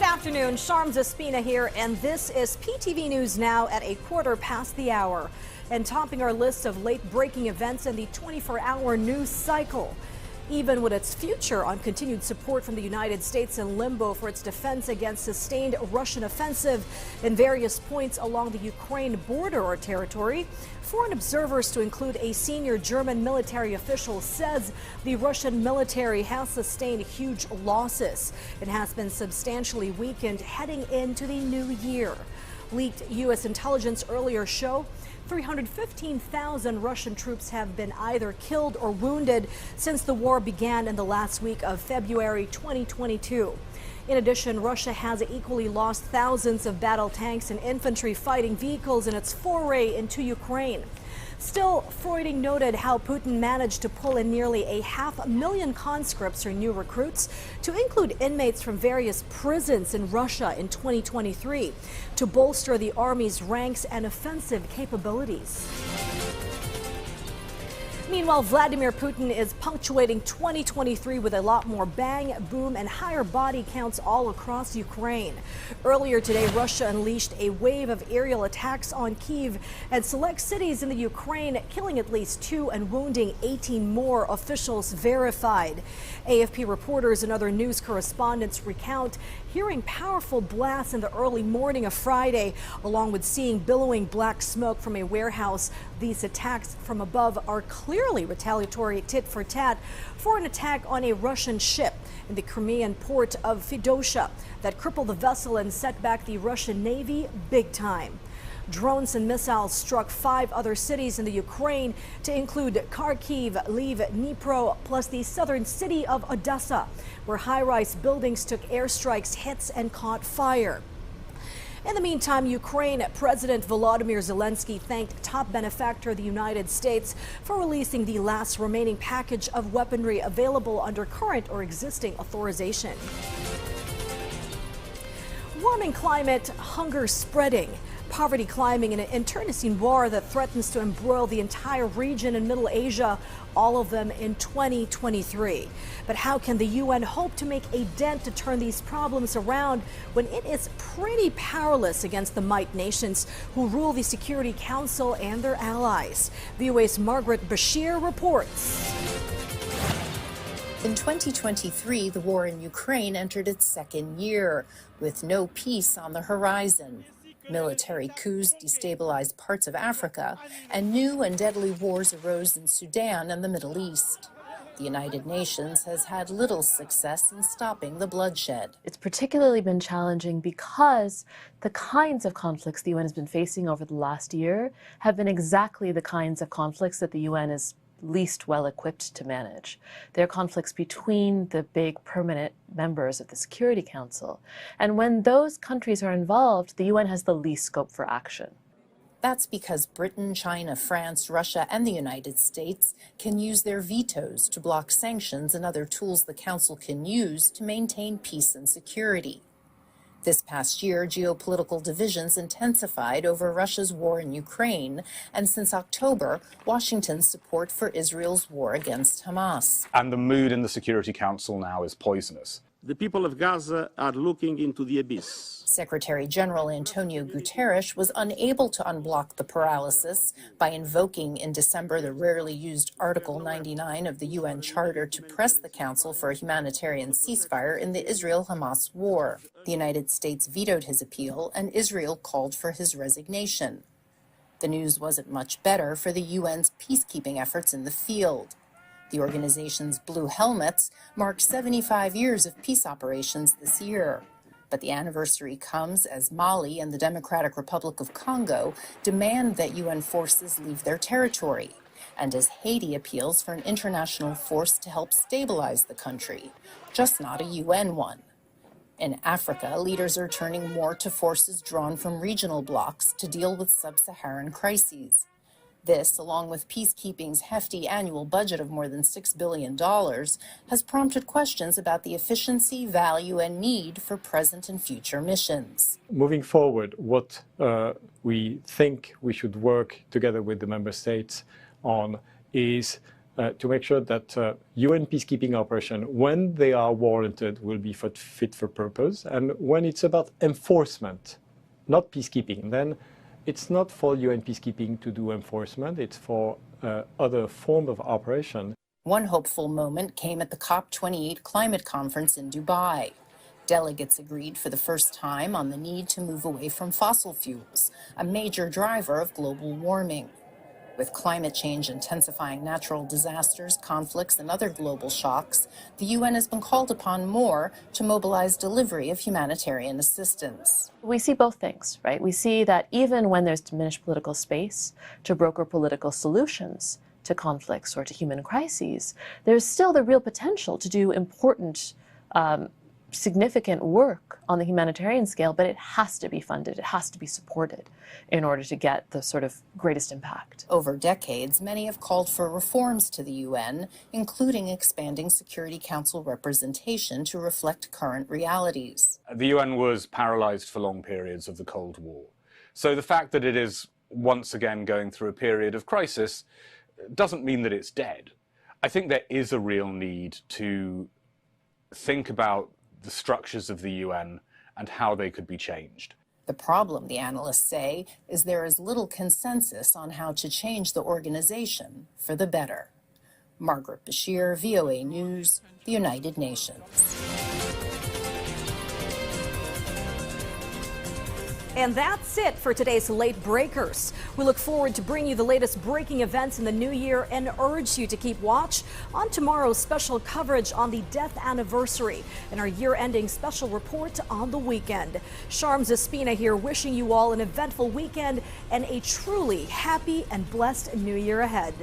afternoon, Sharms Espina here, and this is PTV News Now at a quarter past the hour. And topping our list of late-breaking events in the 24-hour news cycle. Even with its future on continued support from the United States in limbo for its defense against sustained Russian offensive in various points along the Ukraine border or territory, foreign observers, to include a senior German military official, says the Russian military has sustained huge losses and has been substantially weakened heading into the new year. Leaked U.S. intelligence earlier show 315,000 Russian troops have been either killed or wounded since the war began in the last week of February 2022. In addition, Russia has equally lost thousands of battle tanks and infantry fighting vehicles in its foray into Ukraine. Still, Freuding noted how Putin managed to pull in nearly 500,000 conscripts or new recruits, to include inmates from various prisons in Russia in 2023, to bolster the army's ranks and offensive capabilities. Meanwhile, Vladimir Putin is punctuating 2023 with a lot more bang, boom, and higher body counts all across Ukraine. Earlier today, Russia unleashed a wave of aerial attacks on Kyiv and select cities in the Ukraine, killing at least 2 and wounding 18 more, officials verified. AFP reporters and other news correspondents recount hearing powerful blasts in the early morning of Friday, along with seeing billowing black smoke from a warehouse. These attacks from above are clearly retaliatory tit for tat for an attack on a Russian ship in the Crimean port of Feodosia that crippled the vessel and set back the Russian Navy big time. Drones and missiles struck 5 other cities in the Ukraine, to include Kharkiv, Lviv, Dnipro, plus the southern city of Odessa, where high-rise buildings took airstrikes, hits, and caught fire. In the meantime, Ukraine President Volodymyr Zelensky thanked top benefactor the United States for releasing the last remaining package of weaponry available under current or existing authorization. Warming climate, hunger spreading, poverty climbing, in an internecine war that threatens to embroil the entire region in Middle Asia, all of them in 2023. But how can the UN hope to make a dent to turn these problems around when it is pretty powerless against the might nations who rule the Security Council and their allies? VOA's Margaret Bashir reports. In 2023, the war in Ukraine entered its second year, with no peace on the horizon. Military coups destabilized parts of Africa, and new and deadly wars arose in Sudan and the Middle East. The United Nations has had little success in stopping the bloodshed. It's particularly been challenging because the kinds of conflicts the UN has been facing over the last year have been exactly the kinds of conflicts that the UN is least well equipped to manage. They're conflicts between the big permanent members of the Security Council. And when those countries are involved, the UN has the least scope for action. That's because Britain, China, France, Russia, and the United States can use their vetoes to block sanctions and other tools the Council can use to maintain peace and security. This past year, geopolitical divisions intensified over Russia's war in Ukraine, and since October, Washington's support for Israel's war against Hamas. And the mood in the Security Council now is poisonous. The people of Gaza are looking into the abyss. Secretary General Antonio Guterres was unable to unblock the paralysis by invoking in December the rarely used Article 99 of the UN Charter to press the Council for a humanitarian ceasefire in the Israel-Hamas war. The United States vetoed his appeal, and Israel called for his resignation. The news wasn't much better for the UN's peacekeeping efforts in the field. The organization's Blue Helmets marked 75 years of peace operations this year. But the anniversary comes as Mali and the Democratic Republic of Congo demand that UN forces leave their territory, and as Haiti appeals for an international force to help stabilize the country, just not a UN one. In Africa, leaders are turning more to forces drawn from regional blocs to deal with sub-Saharan crises. This, along with peacekeeping's hefty annual budget of more than $6 billion, has prompted questions about the efficiency, value, and need for present and future missions. Moving forward, what we think we should work together with the member states on is to make sure that UN peacekeeping operation, when they are warranted, will be fit for purpose. And when it's about enforcement, not peacekeeping, then it's not for UN peacekeeping to do enforcement, it's for other form of operation. One hopeful moment came at the COP28 climate conference in Dubai. Delegates agreed for the first time on the need to move away from fossil fuels, a major driver of global warming. With climate change intensifying natural disasters, conflicts, and other global shocks, the UN has been called upon more to mobilize delivery of humanitarian assistance. We see both things, right? We see that even when there's diminished political space to broker political solutions to conflicts or to human crises, there's still the real potential to do important significant work on the humanitarian scale, but it has to be funded, it has to be supported in order to get the sort of greatest impact. Over decades, many have called for reforms to the UN, including expanding Security Council representation to reflect current realities. The UN was paralyzed for long periods of the Cold War. So the fact that it is once again going through a period of crisis doesn't mean that it's dead. I think there is a real need to think about the structures of the UN and how they could be changed. The problem, the analysts say, is there is little consensus on how to change the organization for the better. Margaret Bashir, VOA News, the United Nations. And that's it for today's Late Breakers. We look forward to bringing you the latest breaking events in the new year and urge you to keep watch on tomorrow's special coverage on the death anniversary and our year-ending special report on the weekend. Sharms Espina here, wishing you all an eventful weekend and a truly happy and blessed new year ahead.